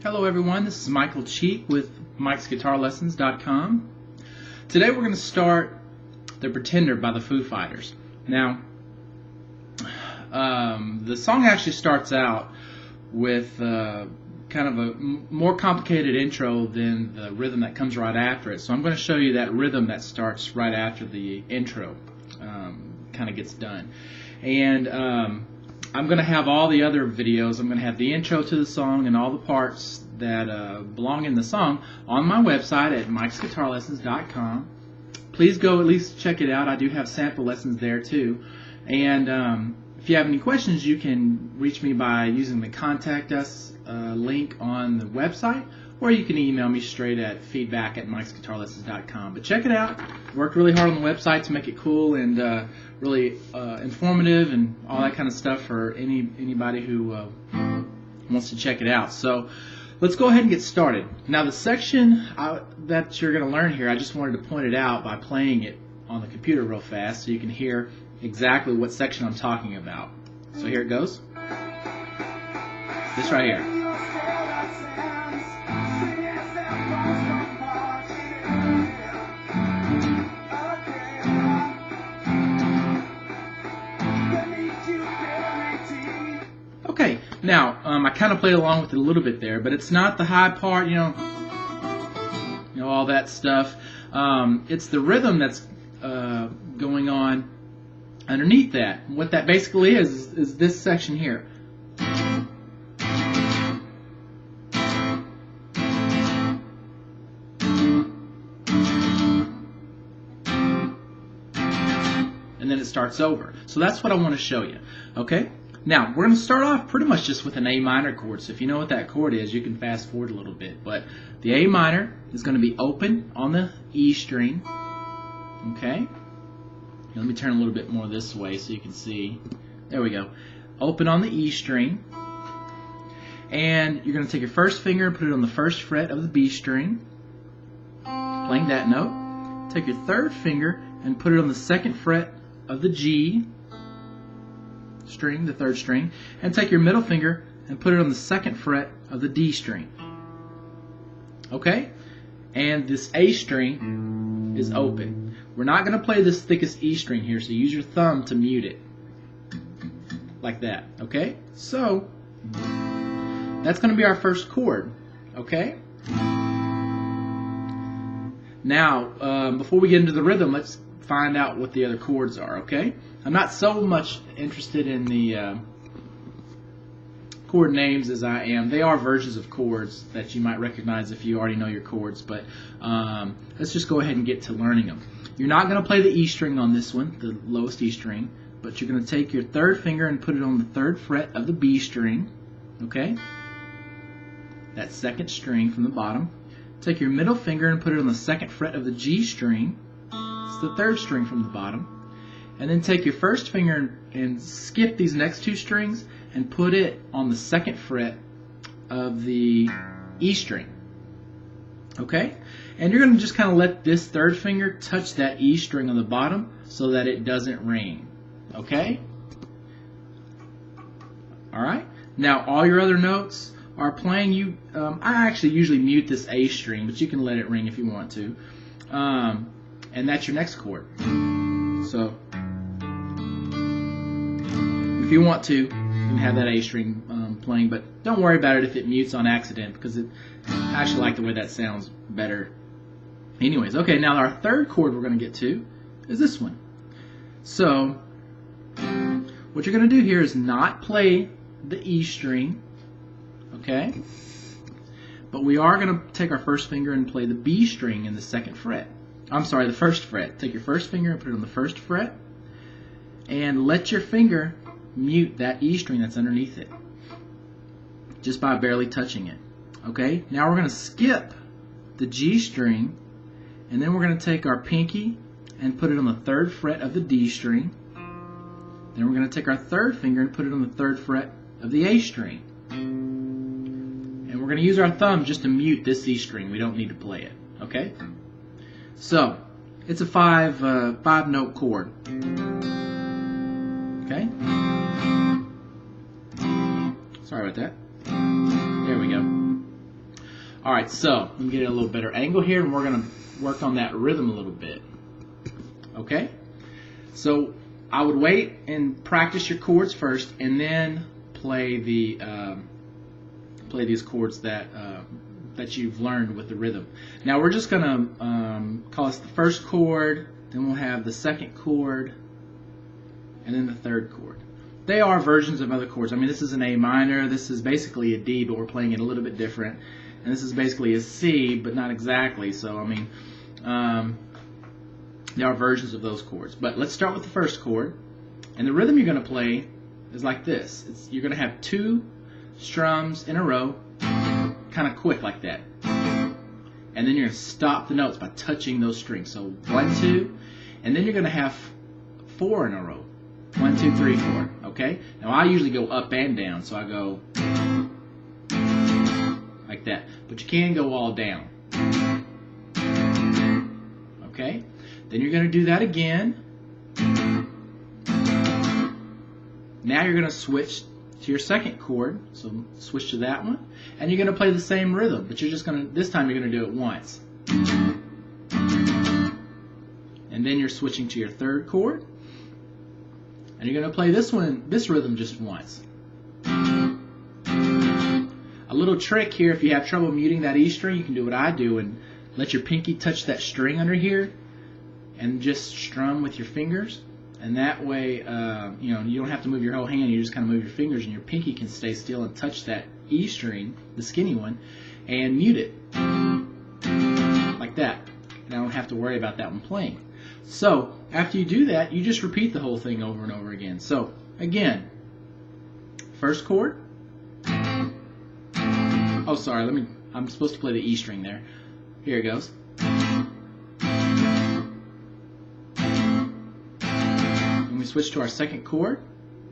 Hello everyone, this is Michael Cheek with Mike'sGuitarLessons.com. Today we're going to start The Pretender by the Foo Fighters. Now, the song actually starts out with kind of a more complicated intro than the rhythm that comes right after it. So I'm going to show you that rhythm that starts right after the intro kind of gets done. And I'm going to have all the other videos. I'm going to have the intro to the song and all the parts that belong in the song on my website at Mike'sGuitarLessons.com. Please go at least check it out. I do have sample lessons there too. And if you have any questions, you can reach me by using the Contact Us link on the website, or you can email me straight at feedback@Mike'sGuitarLessons.com. But check it out. Worked really hard on the website to make it cool and really informative and all that kind of stuff for anybody who wants to check it out. So let's go ahead and get started. Now the section that you're going to learn here, I just wanted to point it out by playing it on the computer real fast so you can hear exactly what section I'm talking about. So here it goes. This right here. Okay, now I kind of played along with it a little bit there, but it's not the high part, you know, all that stuff. It's the rhythm that's going on underneath that. What that basically is this section here. And then it starts over. So that's what I want to show you. Okay? Now, we're going to start off pretty much just with an A minor chord. So if you know what that chord is, you can fast forward a little bit. But the A minor is going to be open on the E string. Okay? Let me turn a little bit more this way so you can see. There we go. Open on the E string. And you're going to take your first finger and put it on the first fret of the B string, playing that note. Take your third finger and put it on the second fret of the G string, the third string, and take your middle finger and put it on the second fret of the D string. Okay? And this A string is open. We're not going to play this thickest E string here, so use your thumb to mute it. Like that. Okay? So, that's going to be our first chord. Okay? Now, before we get into the rhythm, let's find out what the other chords are, okay? I'm not so much interested in the chord names as I am. They are versions of chords that you might recognize if you already know your chords, but let's just go ahead and get to learning them. You're not going to play the E string on this one, the lowest E string, but you're going to take your third finger and put it on the third fret of the B string, okay? That second string from the bottom. Take your middle finger and put it on the second fret of the G string. It's the third string from the bottom. And then take your first finger and skip these next two strings and put it on the second fret of the E string. Okay? And you're going to just kind of let this third finger touch that E string on the bottom so that it doesn't ring. Okay? Alright? Now all your other notes are playing. I actually usually mute this A string, but you can let it ring if you want to. And that's your next chord. So if you want to, you can have that A string playing, but don't worry about it if it mutes on accident, because I actually like the way that sounds better. Anyways, okay, now our third chord we're going to get to is this one. So what you're going to do here is not play the E string, okay? But we are going to take our first finger and play the B string in the second fret. I'm sorry, the first fret. Take your first finger and put it on the first fret, and let your finger mute that E string that's underneath it, just by barely touching it. Okay? Now we're going to skip the G string, and then we're going to take our pinky and put it on the third fret of the D string. Then we're going to take our third finger and put it on the third fret of the A string. And we're going to use our thumb just to mute this E string. We don't need to play it. Okay? So, it's a five note chord. Okay? Sorry about that. There we go. Alright, so let me get a little better angle here, and we're going to work on that rhythm a little bit. Okay? So I would wait and practice your chords first, and then play these chords that you've learned with the rhythm. Now we're just going to call this the first chord, then we'll have the second chord, and then the third chord. They are versions of other chords. I mean, this is an A minor, this is basically a D, but we're playing it a little bit different. And this is basically a C, but not exactly. So, I mean, there are versions of those chords. But let's start with the first chord. And the rhythm you're going to play is like this. You're going to have 2 strums in a row, kind of quick like that. And then you're going to stop the notes by touching those strings. So 1, 2, and then you're going to have 4 in a row. 1, 2, 3, 4. Okay? Now I usually go up and down, so I go like that. But you can go all down. Okay? Then you're going to do that again. Now you're going to switch to your second chord. So switch to that one. And you're going to play the same rhythm, but you're just going to, this time you're going to do it once. And then you're switching to your third chord. And you're going to play this rhythm just once. A little trick here, if you have trouble muting that E string, you can do what I do and let your pinky touch that string under here and just strum with your fingers. And that way, you don't have to move your whole hand. You just kind of move your fingers, and your pinky can stay still and touch that E string, the skinny one, and mute it like that. And I don't have to worry about that one playing. So after you do that, you just repeat the whole thing over and over again. So again, first chord. Oh, sorry. I'm supposed to play the E string there. Here it goes. And we switch to our second chord.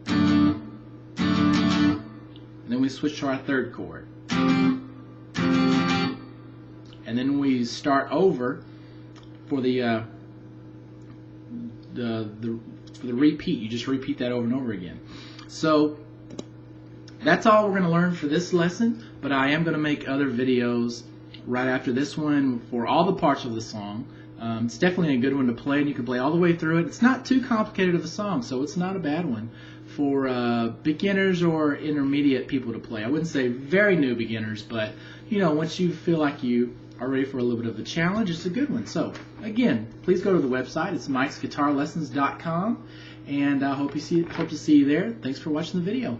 And then we switch to our third chord. And then we start over for the repeat. You just repeat that over and over again. So that's all we're going to learn for this lesson, but I am going to make other videos right after this one for all the parts of the song. It's definitely a good one to play, and you can play all the way through it. It's not too complicated of a song, so it's not a bad one for beginners or intermediate people to play. I wouldn't say very new beginners, but once you feel like you are ready for a little bit of a challenge, it's a good one. So again, please go to the website. It's mikesguitarlessons.com, and I hope to see you there. Thanks for watching the video.